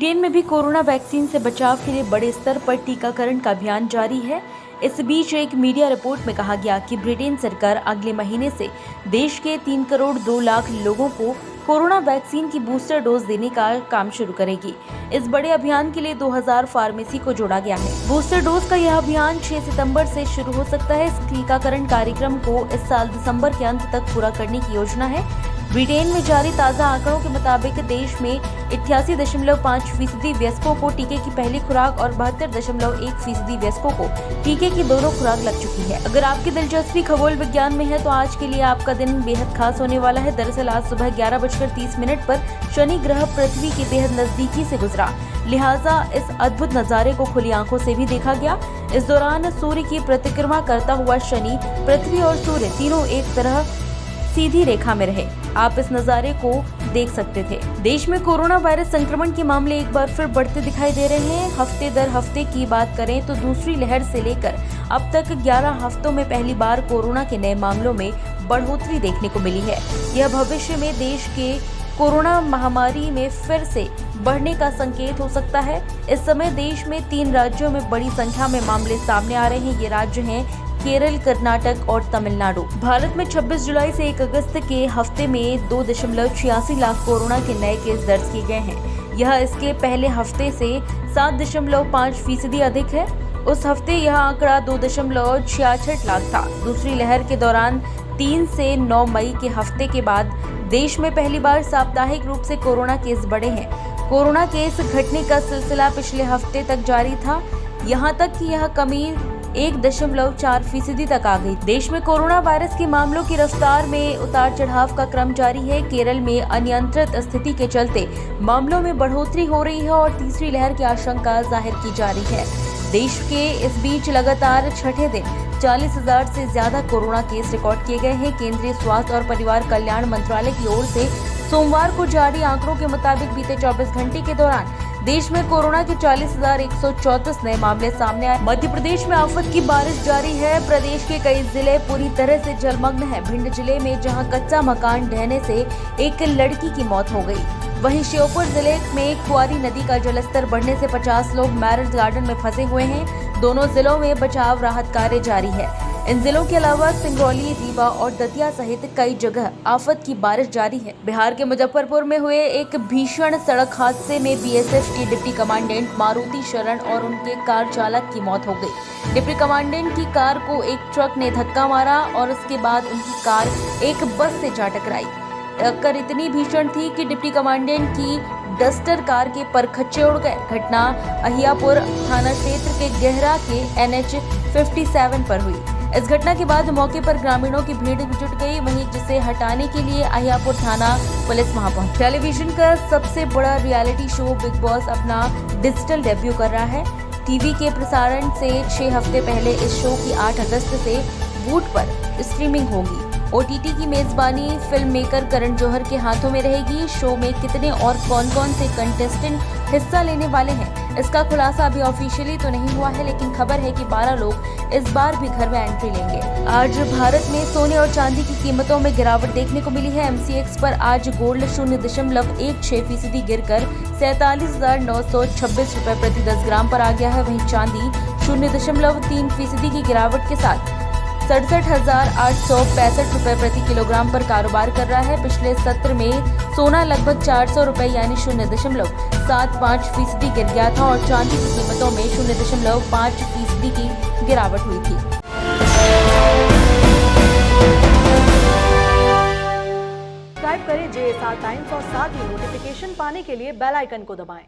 Britain में भी corona vaccine से बचाव के लिए बड़े स्तर पर टीकाकरण का अभियान जारी है। इस बीच एक मीडिया रिपोर्ट में कहा गया कि ब्रिटेन सरकार अगले महीने से देश के 3 करोड़ 2 लाख लोगों को कोरोना वैक्सीन की बूस्टर डोज देने का काम शुरू करेगी। इस बड़े अभियान के लिए 2000 फार्मेसी को जोड़ा गया है। बूस्टर डोज का यह अभियान 6 सितंबर से शुरू हो सकता है। इस टीकाकरण कार्यक्रम को इस साल दिसंबर के अंत तक पूरा करने की योजना है। ब्रिटेन में जारी ताज़ा आंकड़ों के मुताबिक देश में 88.5% वयस्कों को टीके की पहली खुराक और 72.1% वयस्कों को टीके की दोनों खुराक लग चुकी है। अगर आपकी दिलचस्पी खगोल विज्ञान में है तो आज के लिए आपका दिन बेहद खास होने वाला है। दरअसल आज सुबह 11:30 पर शनि ग्रह पृथ्वी के बेहद नजदीकी से गुजरा, लिहाजा इस अद्भुत नजारे को खुली आंखों से भी देखा गया। इस दौरान सूर्य की प्रतिक्रमा करता हुआ शनि, पृथ्वी और सूर्य तीनों एक तरह सीधी रेखा में रहे। आप इस नजारे को देख सकते थे। देश में कोरोना वायरस संक्रमण के मामले एक बार फिर बढ़ते दिखाई दे रहे हैं। हफ्ते दर हफ्ते की बात करें तो दूसरी लहर से लेकर अब तक 11 हफ्तों में पहली बार कोरोना के नए मामलों में बढ़ोतरी देखने को मिली है। यह भविष्य में देश के कोरोना महामारी में फिर से बढ़ने का संकेत हो सकता है। इस समय देश में 3 राज्यों में बड़ी संख्या में मामले सामने आ रहे हैं। ये राज्य हैं केरल, कर्नाटक और तमिलनाडु। भारत में 26 जुलाई से 1 अगस्त के हफ्ते में 2.86 लाख कोरोना के नए केस दर्ज किए गए हैं। यह इसके पहले हफ्ते से 7.5% अधिक है। उस हफ्ते यह आंकड़ा 2.66 लाख था। दूसरी लहर के दौरान 3 से 9 मई के हफ्ते के बाद देश में पहली बार साप्ताहिक रूप से कोरोना केस बढ़े हैं। कोरोना केस घटने का सिलसिला पिछले हफ्ते तक जारी था, यहाँ तक कि यह कमी 1.4% तक आ गई। देश में कोरोना वायरस के मामलों की रफ्तार में उतार चढ़ाव का क्रम जारी है। केरल में अनियंत्रित स्थिति के चलते मामलों में बढ़ोतरी हो रही है और तीसरी लहर की आशंका जाहिर की जा रही है। देश के इस बीच लगातार छठे दिन 40,000 से ज्यादा कोरोना केस रिकॉर्ड किए गए हैं। केंद्रीय स्वास्थ्य और परिवार कल्याण मंत्रालय की ओर से सोमवार को जारी आंकड़ों के मुताबिक बीते 24 घंटे के दौरान देश में कोरोना के 40,134 नए मामले सामने आए। मध्य प्रदेश में आफत की बारिश जारी है। प्रदेश के कई जिले पूरी तरह से जलमग्न हैं। भिंड जिले में जहां कच्चा मकान ढहने से एक लड़की की मौत हो गई, वहीं श्योपुर जिले में कुआरी नदी का जलस्तर बढ़ने से 50 लोग मैरिज गार्डन में फंसे हुए हैं। दोनों जिलों में बचाव राहत कार्य जारी है। इन जिलों के अलावा सिंगरौली, रीवा और दतिया सहित कई जगह आफत की बारिश जारी है। बिहार के मुजफ्फरपुर में हुए एक भीषण सड़क हादसे में बीएसएफ के डिप्टी कमांडेंट मारुति शरण और उनके कार चालक की मौत हो गई। डिप्टी कमांडेंट की कार को एक ट्रक ने धक्का मारा और उसके बाद उनकी कार एक बस से जा टकराई। टक्कर इतनी भीषण थी कि डिप्टी कमांडेंट की डस्टर कार के परखच्चे उड़ गए। घटना अहियापुर थाना क्षेत्र के गहरा के NH 57 पर हुई। इस घटना के बाद मौके पर ग्रामीणों की भीड़ जुट गई, वहीं जिसे हटाने के लिए अहियापुर थाना पुलिस वहां पहुंची। टेलीविजन का सबसे बड़ा रियलिटी शो बिग बॉस अपना डिजिटल डेब्यू कर रहा है। टीवी के प्रसारण से 6 हफ्ते पहले इस शो की 8 अगस्त से वूट पर स्ट्रीमिंग होगी। OTT की मेजबानी फिल्म मेकर करण जौहर के हाथों में रहेगी। शो में कितने और कौन-कौन से कंटेस्टेंट हिस्सा लेने वाले हैं, इसका खुलासा अभी ऑफिशियली तो नहीं हुआ है, लेकिन खबर है कि 12 लोग इस बार भी घर में एंट्री लेंगे। आज भारत में सोने और चांदी की कीमतों में गिरावट देखने को मिली है। MCX पर आज गोल्ड 0.16% गिरकर 47,926 रुपए प्रति 10 ग्राम पर आ गया है। वहीं चांदी 0.3% की गिरावट के साथ 67,865 रुपए प्रति किलोग्राम पर कारोबार कर रहा है। पिछले सत्र में सोना लगभग 400 रुपए यानी 0.75% गिर गया था और चांदी की कीमतों में 0.5% की गिरावट हुई थी। सब्सक्राइब करें JSR टाइम्स और साथ ही नोटिफिकेशन पाने के लिए बेल आइकन को दबाएं।